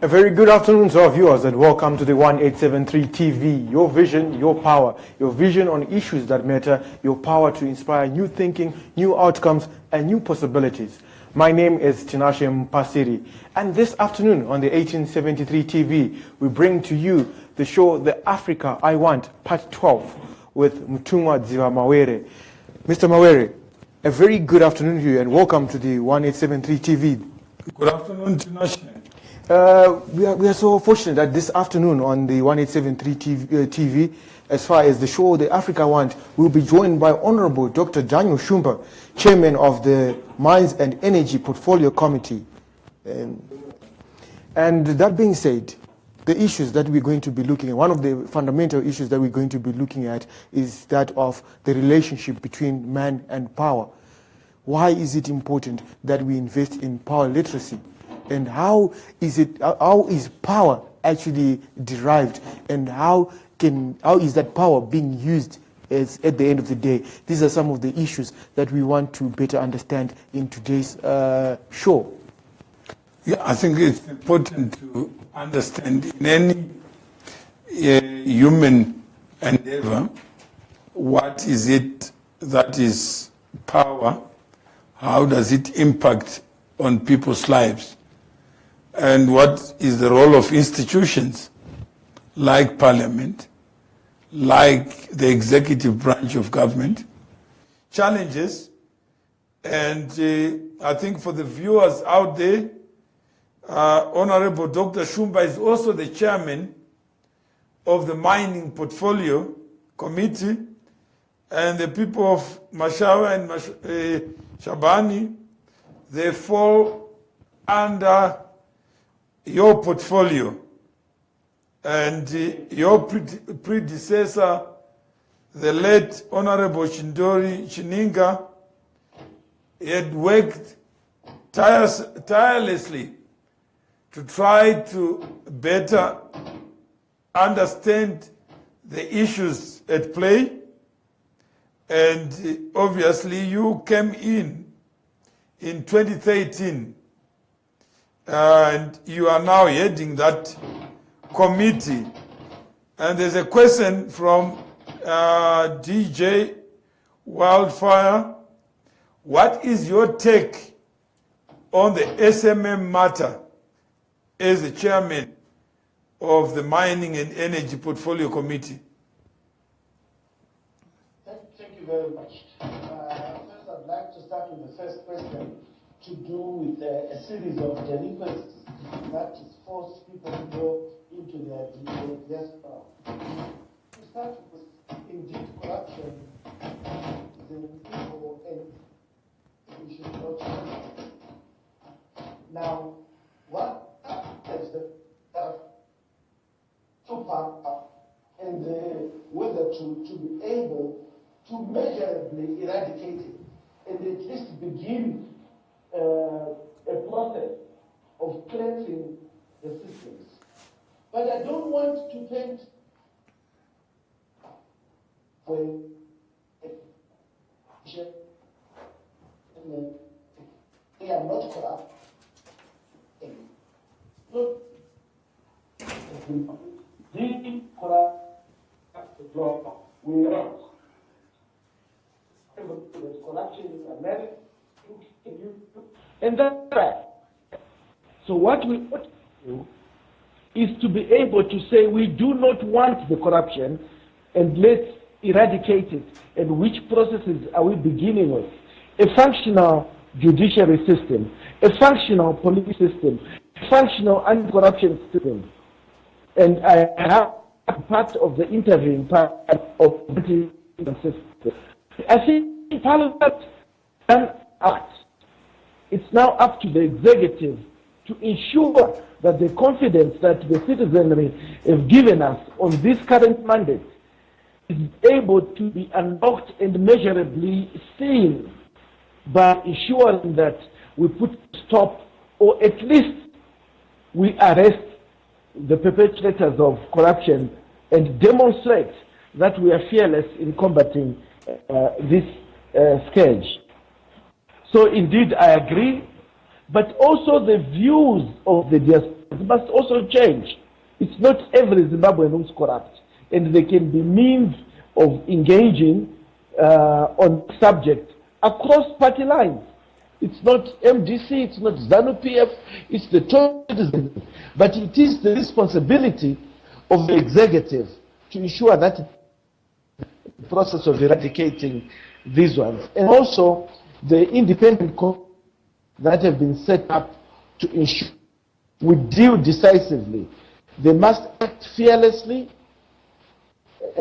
A very good afternoon to our viewers and welcome to the 1873 TV. Your vision, your power. Your vision on issues that matter. Your power to inspire new thinking, new outcomes and new possibilities. My name is Tinashe Mpasiri. And this afternoon on the 1873 TV, we bring to you the show The Africa I Want, Part 12 with Mutungwa Dziva Mawere. Mr. Mawere, a very good afternoon to you and welcome to the 1873 TV. Good afternoon, Tinashe. We are so fortunate that this afternoon on the 1873 TV, as far as the show The Africa I Want, we'll be joined by Honorable Dr. Daniel Shumba, Chairman of the Mines and Energy Portfolio Committee. And that being said, the issues that we're going to be looking at, one of the fundamental issues that we're going to be looking at is that of the relationship between man and power. Why is it important that we invest in power literacy? And how is power actually derived, and how is that power being used at the end of the day? These are some of the issues that we want to better understand in today's show. Yeah, I think it's important to understand in any human endeavor, what is it that is power? How does it impact on people's lives? And what is the role of institutions like Parliament, like the executive branch of government? Challenges, and I think for the viewers out there, Honorable Dr. Shumba is also the chairman of the Mining Portfolio Committee, and the people of Mashawa and Shabani, they fall under your portfolio. And your predecessor, the late Honorable Shindori Chininga, had worked tirelessly to try to better understand the issues at play. And obviously you came in 2013, and you are now heading that committee. And there's a question from DJ Wildfire. What is your take on the SMM matter as the chairman of the Mining and Energy Portfolio Committee? Thank you very much. First, I'd like to start with the first question to do with a series of delinquencies that is forced people to go into their diaspora. To start with, indeed, corruption is an evil and we should not tolerate. Now, what is the power and whether to be able to measurably eradicate it and at least begin a process of cleansing the systems. But I don't want to paint for they are not corrupt. Look, the corrupt law we are. There's corruption in America. And that's right. So what we ought to do is to be able to say we do not want the corruption and let's eradicate it. And which processes are we beginning with? A functional judiciary system, a functional police system, a functional anti-corruption system. And I have part of the interviewing part of the system. I think Parliament can act. It's now up to the executive to ensure that the confidence that the citizenry have given us on this current mandate is able to be unlocked and measurably seen by ensuring that we put stop, or at least we arrest the perpetrators of corruption and demonstrate that we are fearless in combating this scourge. So indeed I agree, but also the views of the diaspora must also change. It's not every Zimbabwean who's corrupt, and there can be means of engaging on subject across party lines. It's not MDC, it's not ZANU-PF, it's the top citizen. But it is the responsibility of the executive to ensure that the process of eradicating these ones. And also the independent committees that have been set up to ensure we deal decisively. They must act fearlessly.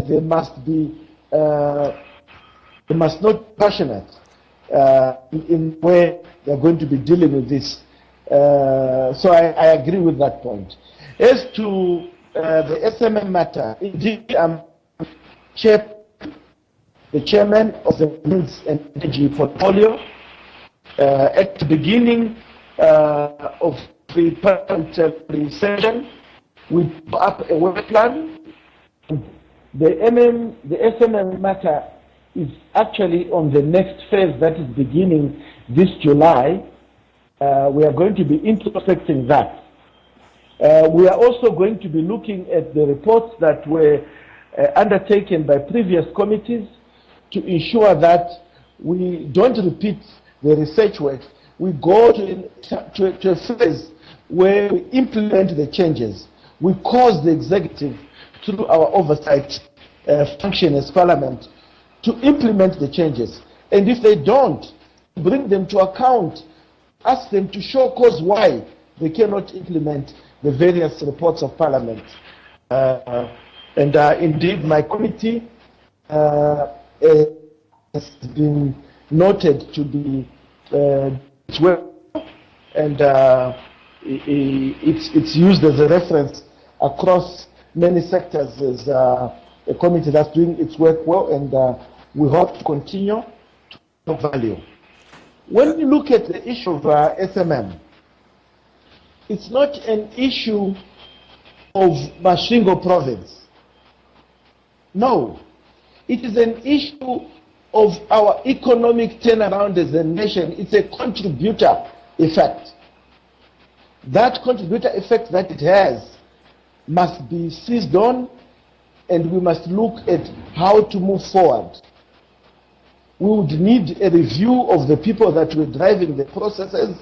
They must be, they must not be passionate in where they're going to be dealing with this. So I agree with that point. As to the SMM matter, indeed, I'm the chairman of the Winds and Energy Portfolio. At the beginning of the parliamentary session, we put up a work plan. The SMM matter is actually on the next phase that is beginning this July. We are going to be introspecting that. We are also going to be looking at the reports that were undertaken by previous committees to ensure that we don't repeat the research work. We go to a phase where we implement the changes. We cause the executive, through our oversight function as Parliament, to implement the changes. And if they don't, bring them to account, ask them to show cause why they cannot implement the various reports of Parliament. Indeed, my committee has been noted to be well, and it's used as a reference across many sectors as a committee that's doing its work well, and we hope to continue to add value. When you look at the issue of SMM, it's not an issue of Masvingo province. No, it is an issue of our economic turnaround as a nation. It's a contributor effect. That contributor effect that it has must be seized on, and we must look at how to move forward. We would need a review of the people that were driving the processes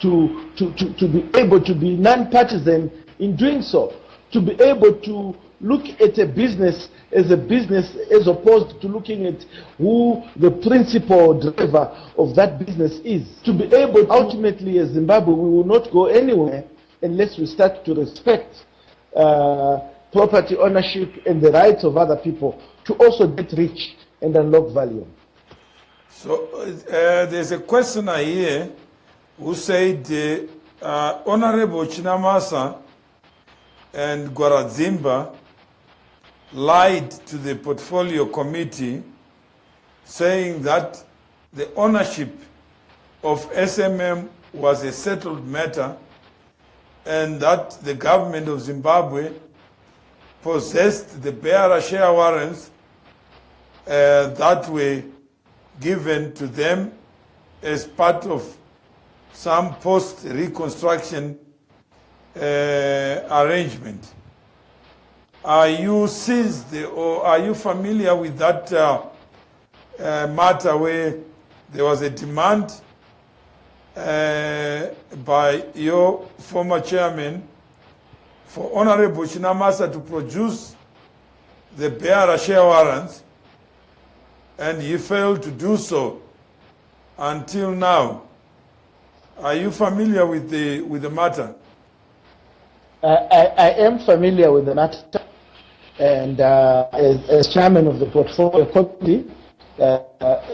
to be able to be non-partisan in doing so, to be able to look at a business as opposed to looking at who the principal driver of that business is. To be able, ultimately as Zimbabwe, we will not go anywhere unless we start to respect property ownership and the rights of other people to also get rich and unlock value. So there's a questioner here who said Honorable Chinamasa and Gwaradzimba lied to the portfolio committee, saying that the ownership of SMM was a settled matter and that the government of Zimbabwe possessed the bearer share warrants that were given to them as part of some post-reconstruction arrangement. Are you seized or are you familiar with that matter where there was a demand by your former chairman for Honorable Chinamasa to produce the bearer share warrants, and he failed to do so until now? Are you familiar with the matter? I am familiar with the matter, and as chairman of the portfolio committee,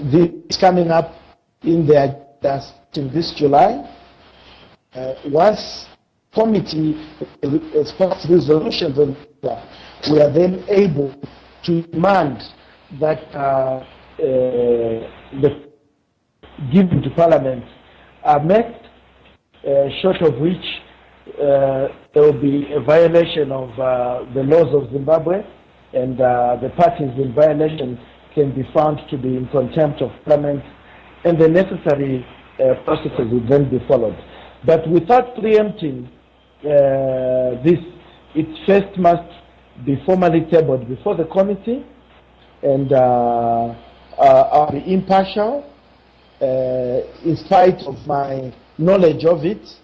this is coming up in the agenda in this July. Once committee passes resolutions on that, we are then able to demand that the given to Parliament are met, short of which there will be a violation of the laws of Zimbabwe, and the parties in violation can be found to be in contempt of Parliament, and the necessary processes will then be followed. But without preempting this, it first must be formally tabled before the committee, and I'll be impartial. In spite of my knowledge of it,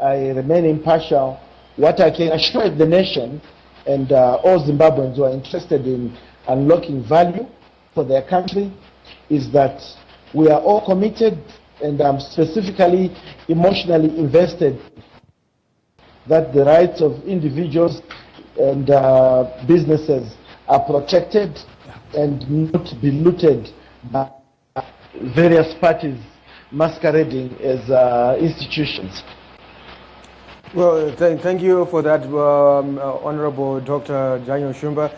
I remain impartial. What I can assure the nation and all Zimbabweans who are interested in unlocking value for their country is that we are all committed, and I'm specifically emotionally invested that the rights of individuals and businesses are protected and not be looted by various parties masquerading as institutions. Well, thank you for that, Honorable Dr. Daniel Shumba.